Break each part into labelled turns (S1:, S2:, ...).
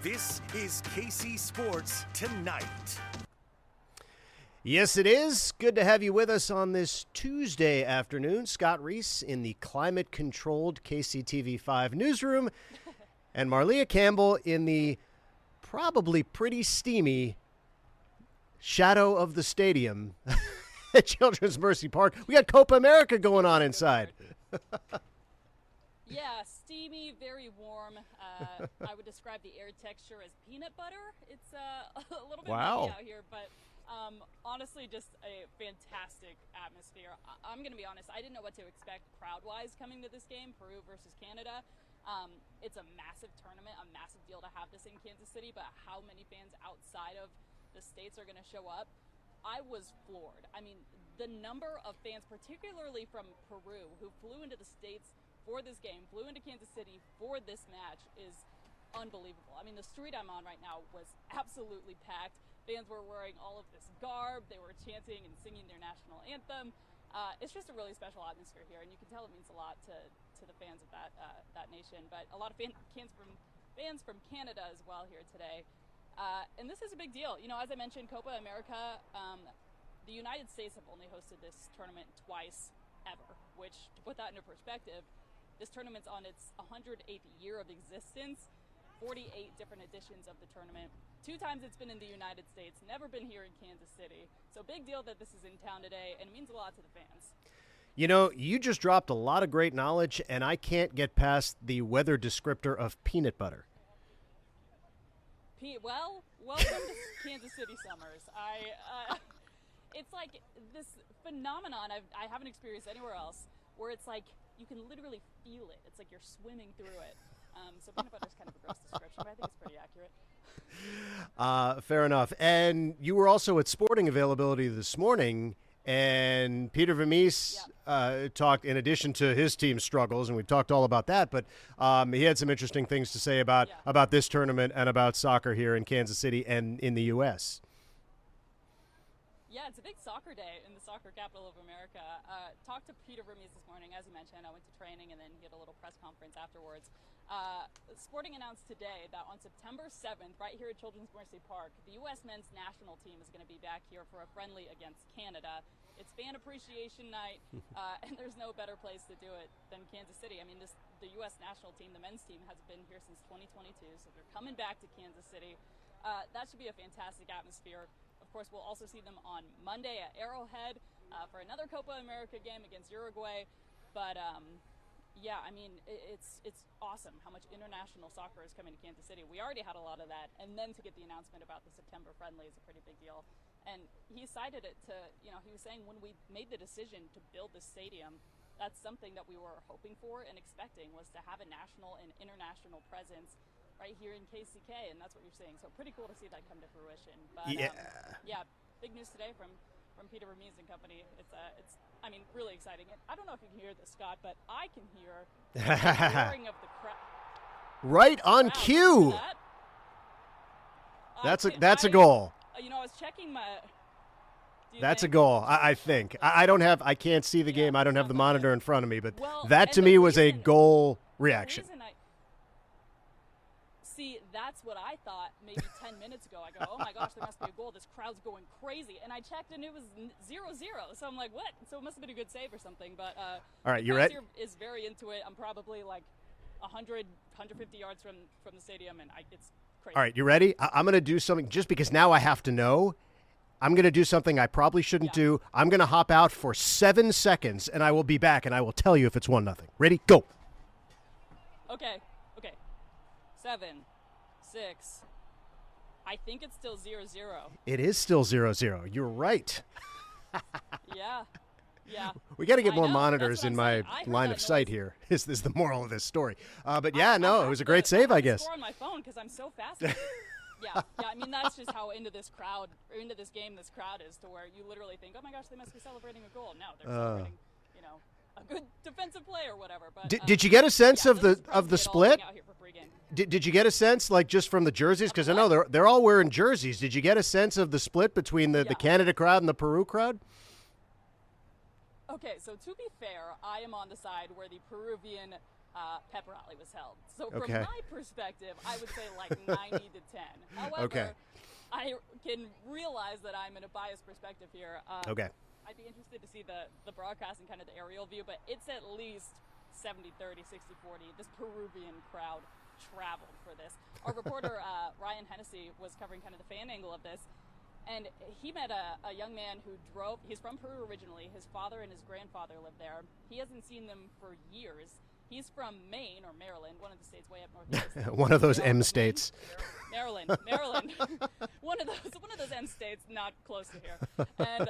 S1: This is KC Sports Tonight.
S2: Yes, it is. Good to have you with us on this Tuesday afternoon. Scott Reiss in the climate-controlled KCTV5 newsroom, and Marleah Campbell in the probably pretty steamy shadow of the stadium at Children's Mercy Park. We got Copa America going on inside.
S3: Yeah, steamy, very warm. I would describe the air texture as peanut butter. It's a little bit muggy out here, but honestly, just a fantastic atmosphere. I'm going to be honest, I didn't know what to expect crowd-wise coming to this game, Peru versus Canada. It's a massive tournament, a massive deal to have this in Kansas City, but how many fans outside of the States are going to show up? I was floored. I mean, the number of fans, particularly from Peru, who flew into the States for this game, flew into Kansas City for this match, is unbelievable. I mean, the street I'm on right now was absolutely packed. Fans were wearing all of this garb. They were chanting and singing their national anthem. It's just a really special atmosphere here, and you can tell it means a lot to the fans of that nation. But a lot of fans from Canada as well here today. And this is a big deal. You know, as I mentioned, Copa America, the United States have only hosted this tournament twice ever, which, to put that into perspective, this tournament's on its 108th year of existence, 48 different editions of the tournament. 2 times it's been in the United States, never been here in Kansas City. So big deal that this is in town today, and it means a lot to the fans.
S2: You know, you just dropped a lot of great knowledge, and I can't get past the weather descriptor of peanut butter.
S3: Well, welcome to Kansas City summers. It's like this phenomenon I haven't experienced anywhere else, where it's like you can literally feel it. It's like you're swimming through it. So peanut butter is kind of a gross description, but I think it's pretty accurate.
S2: Fair enough. And you were also at Sporting Availability this morning, and Peter Vermees talked, in addition to his team's struggles, and we've talked all about that, but he had some interesting things to say about this tournament and about soccer here in Kansas City and in the U.S.
S3: Yeah, it's a big soccer day in the soccer capital of America. Talked to Peter Vermees this morning, as you mentioned. I went to training and then did a little press conference afterwards. Sporting announced today that on September 7th, right here at Children's Mercy Park, the U.S. men's national team is going to be back here for a friendly against Canada. It's Fan Appreciation Night, and there's no better place to do it than Kansas City. I mean, the U.S. national team, the men's team, has been here since 2022, so they're coming back to Kansas City. That should be a fantastic atmosphere. Of course, we'll also see them on Monday at Arrowhead for another Copa America game against Uruguay. But yeah, I mean, it's awesome how much international soccer is coming to Kansas City. We already had a lot of that, and then to get the announcement about the September friendly is a pretty big deal. And he cited it to, you know, he was saying when we made the decision to build this stadium, that's something that we were hoping for and expecting, was to have a national and international presence right here in KCK, and that's what you're seeing. So pretty cool to see that come to fruition. But yeah, big news today from Peter Vermees and company. It's I mean, really exciting. I don't know if you can hear this, Scott, but I can hear the roaring of the crowd.
S2: Right on cue. That's a goal.
S3: You know, I was checking my.
S2: That's a goal, I think. I can't see the game. I don't have the monitor in front of me, but that to me was a goal reaction.
S3: See, that's what I thought maybe 10 minutes ago. I go, oh my gosh, there must be a goal. This crowd's going crazy. And I checked and it was 0-0. So I'm like, what? So it must have been a good save or something. But
S2: all right,
S3: the crowd here is very into it. I'm probably like 100, 150 yards from the stadium, and it's crazy.
S2: All right, you ready? I'm going to do something just because now I have to know. I'm going to do something I probably shouldn't do. I'm going to hop out for 7 seconds, and I will be back, and I will tell you if it's 1-0. Ready? Go.
S3: Okay. 7, 6. I think it's still 0-0.
S2: It is still 0-0. You're right.
S3: Yeah.
S2: We got to get more monitors in my line of sight here. Is the moral of this story? But yeah, no, it was a great save, I guess.
S3: Score on my phone because I'm so fascinated. Yeah. I mean, that's just how into this game this crowd is, to where you literally think, oh my gosh, they must be celebrating a goal. No, they're celebrating, you know, a good defensive play or whatever. But
S2: did you get a sense of the split? Did you get a sense, like, just from the jerseys? Because I know they're all wearing jerseys. Did you get a sense of the split between the Canada crowd and the Peru crowd?
S3: Okay, so to be fair, I am on the side where the Peruvian pep rally was held. So from my perspective, I would say like 90 to 10. However, I can realize that I'm in a biased perspective here. I'd be interested to see the broadcast and kind of the aerial view, but it's at least 70-30, 60-40. This Peruvian crowd traveled for this. Our reporter, Ryan Hennessy, was covering kind of the fan angle of this, and he met a young man who drove. He's from Peru originally. His father and his grandfather lived there. He hasn't seen them for years. He's from Maine or Maryland, one of the states way up northeast.
S2: One of those M states.
S3: Maryland. one of those M states, not close to here. And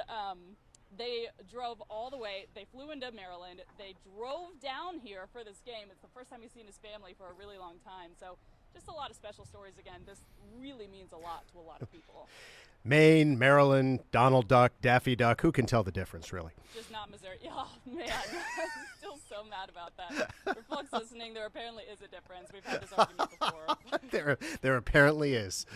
S3: they drove all the way. They flew into Maryland. They drove down here for this game. It's the first time he's seen his family for a really long time. So just a lot of special stories again. This really means a lot to a lot of people.
S2: Maine, Maryland, Donald Duck, Daffy Duck. Who can tell the difference, really?
S3: Just not Missouri. Oh, man. I'm still so mad about that. For folks listening, there apparently is a difference. We've had this argument before.
S2: There apparently is.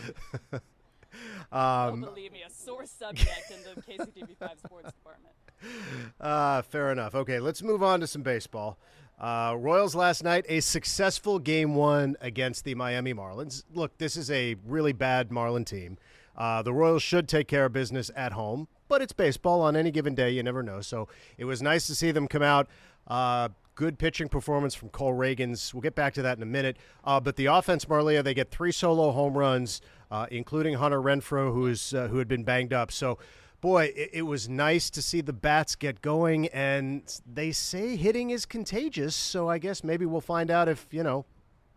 S3: Don't believe me, a sore subject in the KCTV5 sports department.
S2: Fair enough. Okay, let's move on to some baseball. Royals last night, a successful Game 1 against the Miami Marlins. Look, this is a really bad Marlin team. The Royals should take care of business at home, but it's baseball. On any given day, you never know. So it was nice to see them come out. Good pitching performance from Cole Reagans. We'll get back to that in a minute. But the offense, Marleah, they get 3 solo home runs, including Hunter Renfroe, who had been banged up. So, boy, it was nice to see the bats get going. And they say hitting is contagious, so I guess maybe we'll find out if,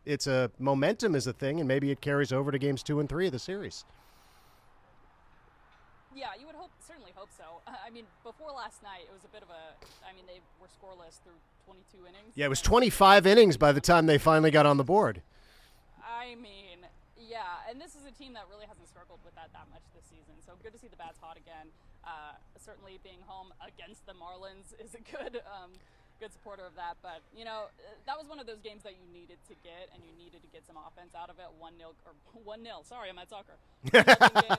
S2: it's a momentum is a thing, and maybe it carries over to games 2 and 3 of the series.
S3: Yeah, you would certainly hope so. I mean, before last night, it was a bit of they were scoreless through 22 innings.
S2: Yeah, it was 25 innings by the time they finally got on the board.
S3: I mean, yeah, and this is a team that really hasn't struggled with that much this season. So good to see the bats hot again. Certainly being home against the Marlins is a good supporter of that. But, that was one of those games that you needed to get, and you needed to get some offense out of it. 1-0. Sorry, I'm at soccer. Game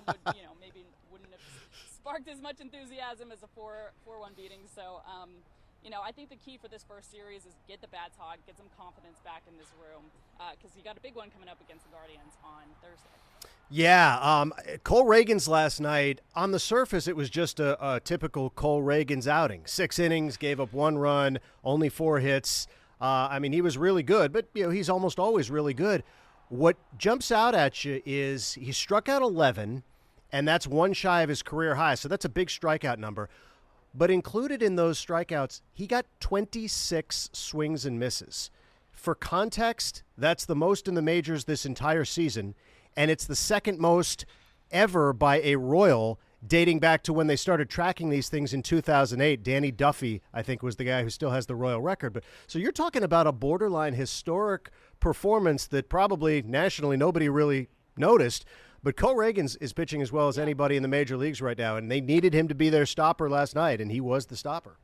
S3: would, maybe wouldn't have sparked as much enthusiasm as a 4-1 beating. So, I think the key for this first series is get the bats hot, get some confidence back in this room, because you got a big one coming up against the Guardians on Thursday.
S2: Yeah, Cole Reagans last night, on the surface, it was just a typical Cole Reagans outing. 6 innings, gave up 1 run, only 4 hits. He was really good, but he's almost always really good. What jumps out at you is he struck out 11, and that's 1 shy of his career high, so that's a big strikeout number. But included in those strikeouts, he got 26 swings and misses. For context, that's the most in the majors this entire season, and it's the second most ever by a Royal dating back to when they started tracking these things in 2008. Danny Duffy, I think, was the guy who still has the Royal record. But so you're talking about a borderline historic performance that probably nationally nobody really noticed. But Cole Reagans is pitching as well as anybody in the major leagues right now, and they needed him to be their stopper last night, and he was the stopper.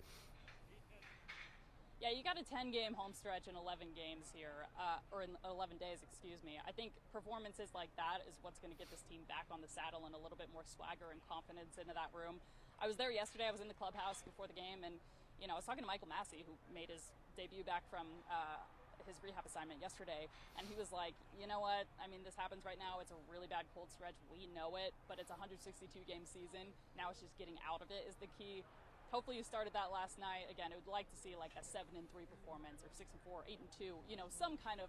S3: Yeah, you got a 10-game home stretch in 11 games here, or in 11 days, excuse me. I think performances like that is what's going to get this team back on the saddle and a little bit more swagger and confidence into that room. I was there yesterday. I was in the clubhouse before the game, and I was talking to Michael Massey, who made his debut back from his rehab assignment yesterday, and he was like, you know what? This happens right now. It's a really bad cold stretch. We know it, but it's a 162-game season. Now it's just getting out of it is the key. Hopefully you started that last night. Again, I would like to see like a 7-3 performance or 6-4, 8-2, some kind of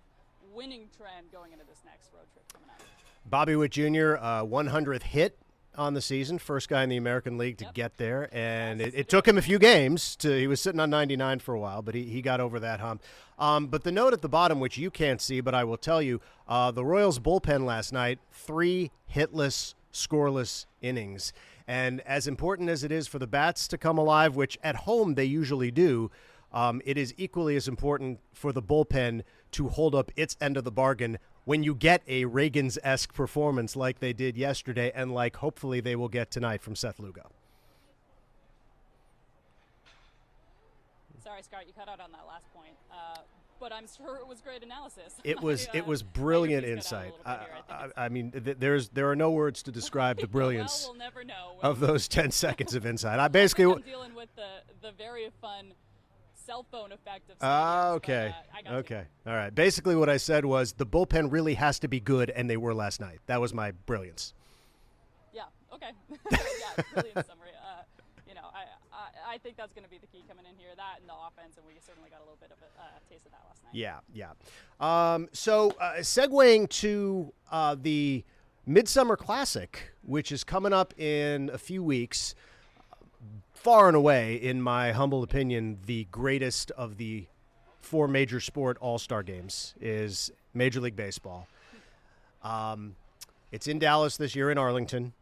S3: winning trend going into this next road trip coming up. Bobby
S2: Witt Jr., 100th hit on the season, first guy in the American League to get there, and it took him a few games. He was sitting on 99 for a while, but he got over that hump. But the note at the bottom, which you can't see, but I will tell you, the Royals bullpen last night, 3 hitless, scoreless innings. And as important as it is for the bats to come alive, which at home they usually do, it is equally as important for the bullpen to hold up its end of the bargain when you get a Reagans-esque performance like they did yesterday and like hopefully they will get tonight from Seth Lugo.
S3: Sorry, Scott, you cut out on that last point. But I'm sure it was great analysis.
S2: It was brilliant insight. There are no words to describe the brilliance
S3: we'll never know
S2: of those 10 seconds of insight. I'm
S3: dealing with the very fun cell phone effect of stadiums,
S2: okay.
S3: But, I got
S2: okay. All right. Basically what I said was the bullpen really has to be good, and they were last night. That was my brilliance.
S3: Yeah, okay. Yeah, brilliant summary. I think that's going to be the key coming in here, that and the offense, and we certainly got a little bit of a taste of that last night.
S2: Yeah. So segueing to the Midsummer Classic, which is coming up in a few weeks, far and away, in my humble opinion, the greatest of the 4 major sport all-star games is Major League Baseball. It's in Dallas this year in Arlington.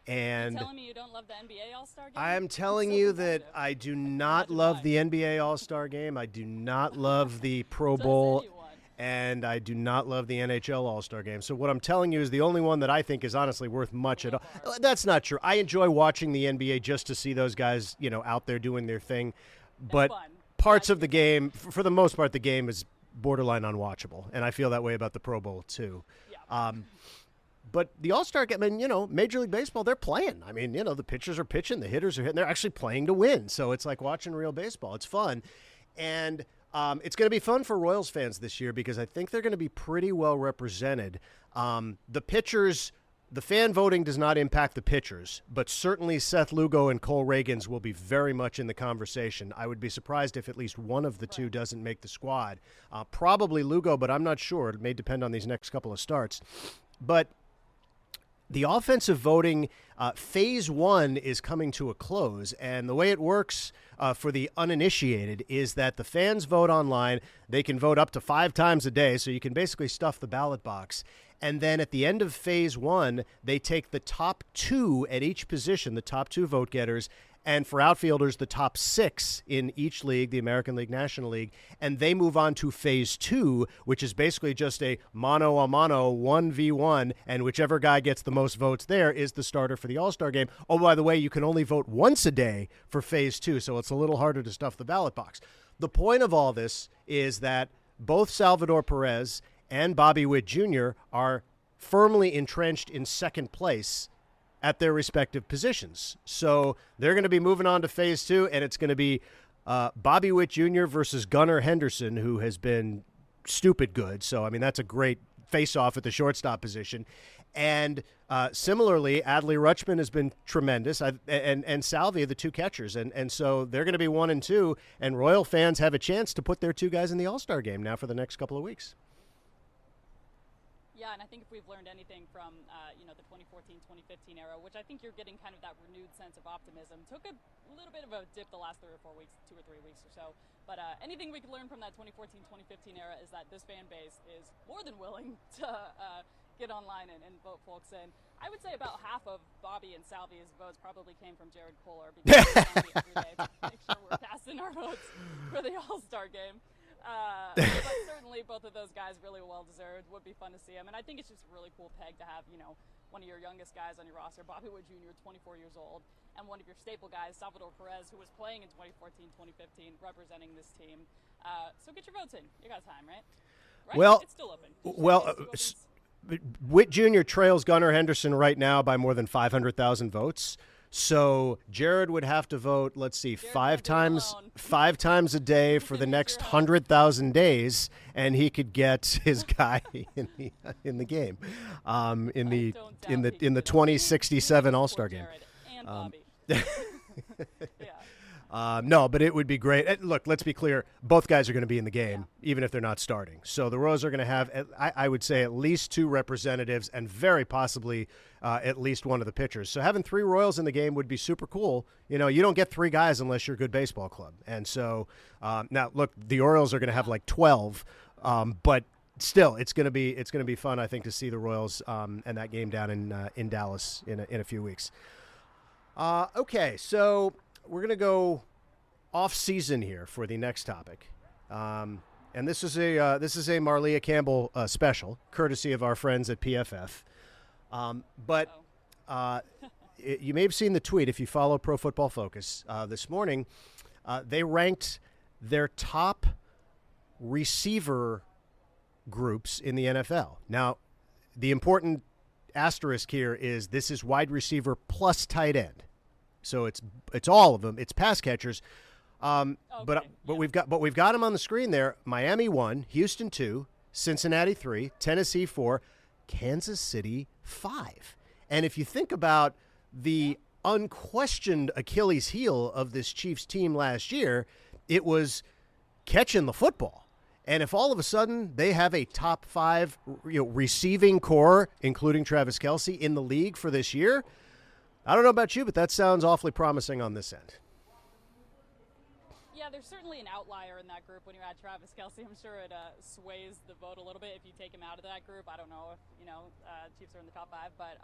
S2: And
S3: you're telling me you don't love the NBA All-Star Game?
S2: I'm telling you that I do not love the NBA All-Star Game. I do not love the Pro Bowl. And I do not love the NHL All-Star Game. So what I'm telling you is the only one that I think is honestly worth much at all. That's not true. I enjoy watching the NBA just to see those guys, out there doing their thing. But parts of the game, for the most part, the game is borderline unwatchable. And I feel that way about the Pro Bowl, too. Yeah. But the All-Star Game, Major League Baseball, they're playing. The pitchers are pitching, the hitters are hitting. They're actually playing to win. So it's like watching real baseball. It's fun. And it's going to be fun for Royals fans this year because I think they're going to be pretty well represented. The pitchers, the fan voting does not impact the pitchers, but certainly Seth Lugo and Cole Reagans will be very much in the conversation. I would be surprised if at least one of the two doesn't make the squad. Probably Lugo, but I'm not sure. It may depend on these next couple of starts. But the offensive voting, phase 1 is coming to a close, and the way it works for the uninitiated is that the fans vote online. They can vote up to 5 times a day, so you can basically stuff the ballot box. And then at the end of phase 1, they take the top 2 at each position, the top 2 vote getters, and for outfielders, the top 6 in each league, the American League, National League, and they move on to phase 2, which is basically just a mano-a-mano 1v1, and whichever guy gets the most votes there is the starter for the All-Star Game. Oh, by the way, you can only vote once a day for phase 2, so it's a little harder to stuff the ballot box. The point of all this is that both Salvador Perez and Bobby Witt Jr. are firmly entrenched in second place at their respective positions. So they're going to be moving on to phase 2, and it's going to be Bobby Witt Jr. versus Gunnar Henderson, who has been stupid good. So, that's a great face-off at the shortstop position. And similarly, Adley Rutschman has been tremendous, and Salvia, the 2 catchers. And so they're going to be 1 and 2, and Royal fans have a chance to put their 2 guys in the All-Star game now for the next couple of weeks.
S3: Yeah, and I think if we've learned anything from, the 2014-2015 era, which I think you're getting kind of that renewed sense of optimism, took a little bit of a dip the last 3 or 4 weeks, 2 or 3 weeks or so. But anything we could learn from that 2014-2015 era is that this fan base is more than willing to get online and vote folks in. I would say about half of Bobby and Salvia's votes probably came from Jared Kohler because we're on every day to make sure we're casting our votes for the All-Star game. But certainly both of those guys really well deserved. Would be fun to see them, and I think it's just a really cool peg to have, one of your youngest guys on your roster, Bobby Witt Jr., 24 years old, and one of your staple guys, Salvador Perez, who was playing in 2014-2015, representing this team. So get your votes in. You got time, right?
S2: Well,
S3: it's still open.
S2: Witt Jr. trails Gunnar Henderson right now by more than 500,000 votes. So Jared would have to vote, let's see, 5 times a day for the next 100,000 days, and he could get his guy in the game, in the 2067 All-Star game.
S3: Yeah.
S2: No, but it would be great. Look, let's be clear. Both guys are going to be in the game, even if they're not starting. So the Royals are going to have, I would say, at least 2 representatives and very possibly at least one of the pitchers. So having 3 Royals in the game would be super cool. You don't get 3 guys unless you're a good baseball club. And so now, look, the Orioles are going to have like 12, but still, it's going to be fun, I think, to see the Royals and that game down in Dallas in a few weeks. Okay, so we're going to go off-season here for the next topic, and this is a Marleah Campbell special, courtesy of our friends at PFF. You may have seen the tweet if you follow Pro Football Focus this morning. They ranked their top receiver groups in the NFL. Now, the important asterisk here is this is wide receiver plus tight end. So it's all of them. It's pass catchers. But we've got them on the screen there. Miami 1, Houston 2, Cincinnati 3, Tennessee 4, Kansas City 5. And if you think about the unquestioned Achilles heel of this Chiefs team last year, it was catching the football. And if all of a sudden they have a top 5 receiving core, including Travis Kelce, in the league for this year, I don't know about you, but that sounds awfully promising on this end.
S3: Yeah, there's certainly an outlier in that group when you add Travis Kelce. I'm sure it sways the vote a little bit if you take him out of that group. I don't know if, Chiefs are in the top 5, but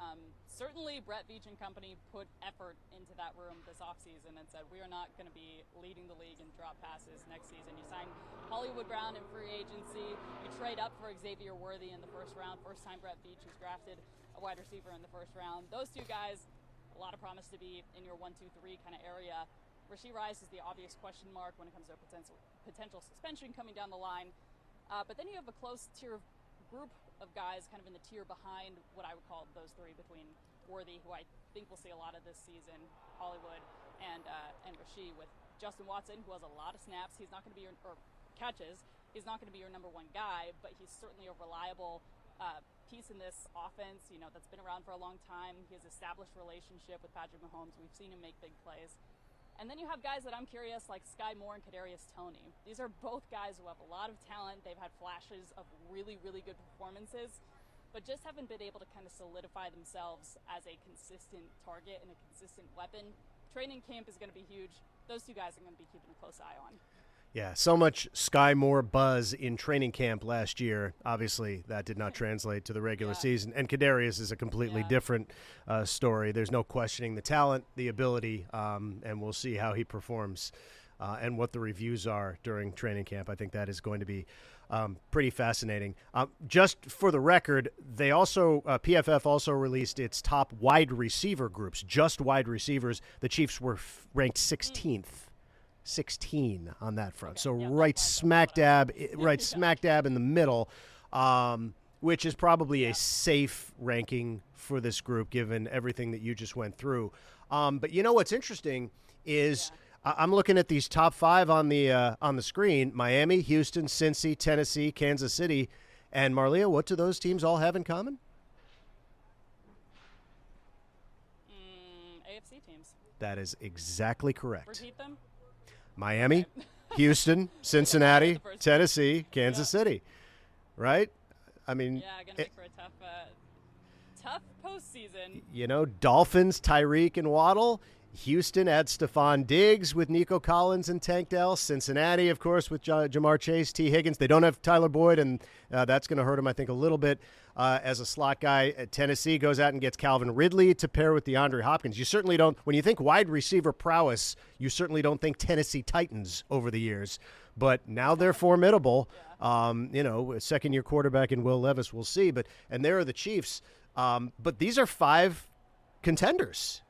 S3: certainly Brett Veach and company put effort into that room this offseason and said, we are not going to be leading the league in drop passes next season. You sign Hollywood Brown in free agency. You trade up for Xavier Worthy in the first round. First time Brett Veach has drafted a wide receiver in the first round. Those two guys, a lot of promise to be in your 1, 2, 3 kind of area. Rashee Rice is the obvious question mark when it comes to a potential suspension coming down the line. But then you have a close tier group of guys kind of in the tier behind what I would call those 3 between Worthy, who I think we'll see a lot of this season, Hollywood, and Rashee, with Justin Watson, who has a lot of snaps. He's not going to be or catches. He's not going to be your number 1 guy, but he's certainly a reliable piece in this offense, that's been around for a long time. He has established relationship with Patrick Mahomes. We've seen him make big plays. And then you have guys that I'm curious, like Sky Moore and Kadarius Toney. These are both guys who have a lot of talent. They've had flashes of really, really good performances, but just haven't been able to kind of solidify themselves as a consistent target and a consistent weapon. Training camp is going to be huge. Those 2 guys I'm going to be keeping a close eye on.
S2: Yeah, so much Sky Moore buzz in training camp last year. Obviously, that did not translate to the regular season. And Kadarius is a completely different story. There's no questioning the talent, the ability, and we'll see how he performs and what the reviews are during training camp. I think that is going to be pretty fascinating. Just for the record, they also PFF also released its top wide receiver groups, just wide receivers. The Chiefs were ranked 16th. 16 on that front. So right smack dab in the middle, which is probably a safe ranking for this group given everything that you just went through. But what's interesting is I'm looking at these top 5 on the screen: Miami, Houston, Cincy, Tennessee, Kansas City, and Marleah. What do those teams all have in common?
S3: AFC teams.
S2: That is exactly correct.
S3: Repeat them.
S2: Miami, Houston, Cincinnati, Tennessee, Kansas City, right? I mean,
S3: going to make for a tough postseason.
S2: Dolphins, Tyreek and Waddle. Houston adds Stephon Diggs with Nico Collins and Tank Dell. Cincinnati, of course, with Jamar Chase, T. Higgins. They don't have Tyler Boyd, and that's going to hurt him, I think, a little bit as a slot guy. Tennessee goes out and gets Calvin Ridley to pair with DeAndre Hopkins. You certainly don't, when you think wide receiver prowess, you certainly don't think Tennessee Titans over the years. But now they're formidable. Second-year quarterback in Will Levis, we'll see. And there are the Chiefs. But these are 5 contenders.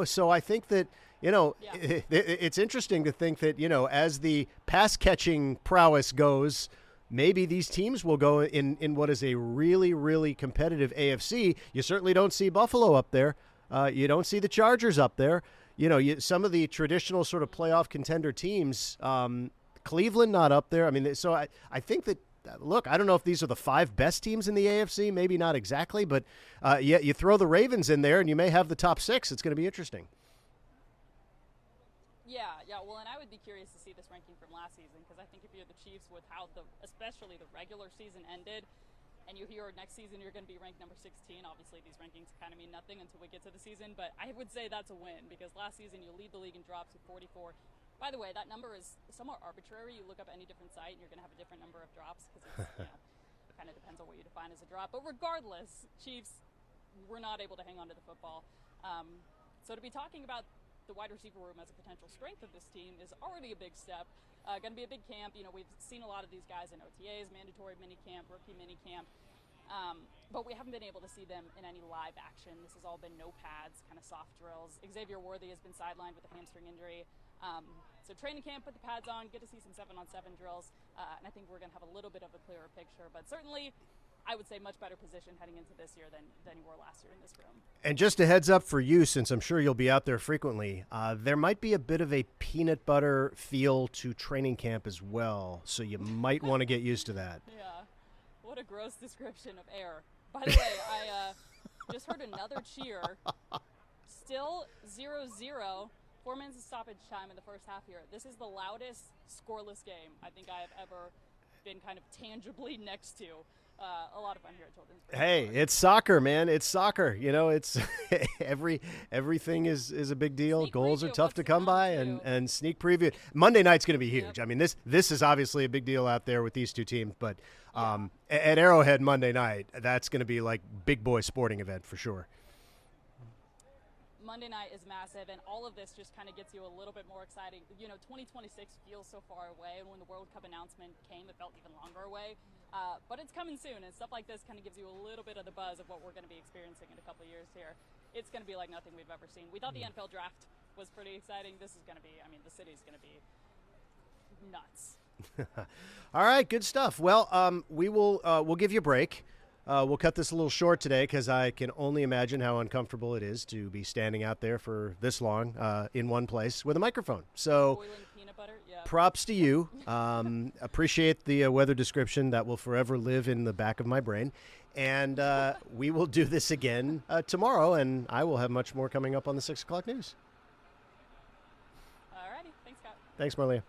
S2: So I think that, it's interesting to think that, as the pass-catching prowess goes, maybe these teams will go in what is a really, really competitive AFC. You certainly don't see Buffalo up there. You don't see the Chargers up there. Some of the traditional sort of playoff contender teams, Cleveland not up there. I mean, so I think that, look, I don't know if these are the 5 best teams in the AFC. Maybe not exactly, but you throw the Ravens in there, and you may have the top 6. It's going to be interesting.
S3: Yeah. Well, and I would be curious to see this ranking from last season, because I think if you're the Chiefs, with how especially the regular season ended, and you hear next season you're going to be ranked number 16. Obviously, these rankings kind of mean nothing until we get to the season, but I would say that's a win, because last season you lead the league in drops with 44. By the way, that number is somewhat arbitrary. You look up any different site, and you're going to have a different number of drops, because it kind of depends on what you define as a drop. But regardless, Chiefs were not able to hang on to the football. So to be talking about the wide receiver room as a potential strength of this team is already a big step. Going to be a big camp. We've seen a lot of these guys in OTAs, mandatory mini camp, rookie mini camp. But we haven't been able to see them in any live action. This has all been no pads, kind of soft drills. Xavier Worthy has been sidelined with a hamstring injury. So training camp, put the pads on, get to see some 7-on-7 drills, and I think we're going to have a little bit of a clearer picture. But certainly I would say, much better position heading into this year than you were last year in this room.
S2: And just a heads up for you, since I'm sure you'll be out there frequently, there might be a bit of a peanut butter feel to training camp as well, so you might want to get used to that.
S3: Yeah. What a gross description of air. By the way, I just heard another cheer. Still 0-0. 4 minutes of stoppage time in the first half here. This is the loudest scoreless game I think I have ever been kind of tangibly next to. A lot of fun here at Children's.
S2: Hey, it's soccer, man. It's soccer. You know, it's everything is a big deal.
S3: Sneak
S2: Goals
S3: preview,
S2: are tough to come by, and sneak preview.
S3: Yep.
S2: Monday night's going to be huge. I mean, this is obviously a big deal out there with these two teams, but at Arrowhead Monday night, that's going to be like big boy sporting event for sure.
S3: Monday night is massive, and all of this just kind of gets you a little bit more exciting. You know, 2026 feels so far away, and when the World Cup announcement came, it felt even longer away. But it's coming soon, and stuff like this kind of gives you a little bit of the buzz of what we're going to be experiencing in a couple of years here. It's going to be like nothing we've ever seen. We thought the NFL draft was pretty exciting. This is going to be, I mean, the city's going to be nuts.
S2: All right, good stuff. Well, we'll give you a break. We'll cut this a little short today because I can only imagine how uncomfortable it is to be standing out there for this long in one place with a microphone. So
S3: Boiling peanut butter, yeah.
S2: props to you. Appreciate the weather description that will forever live in the back of my brain. And we will do this again tomorrow, and I will have much more coming up on the 6 o'clock news.
S3: All righty. Thanks, Scott.
S2: Thanks, Marleah.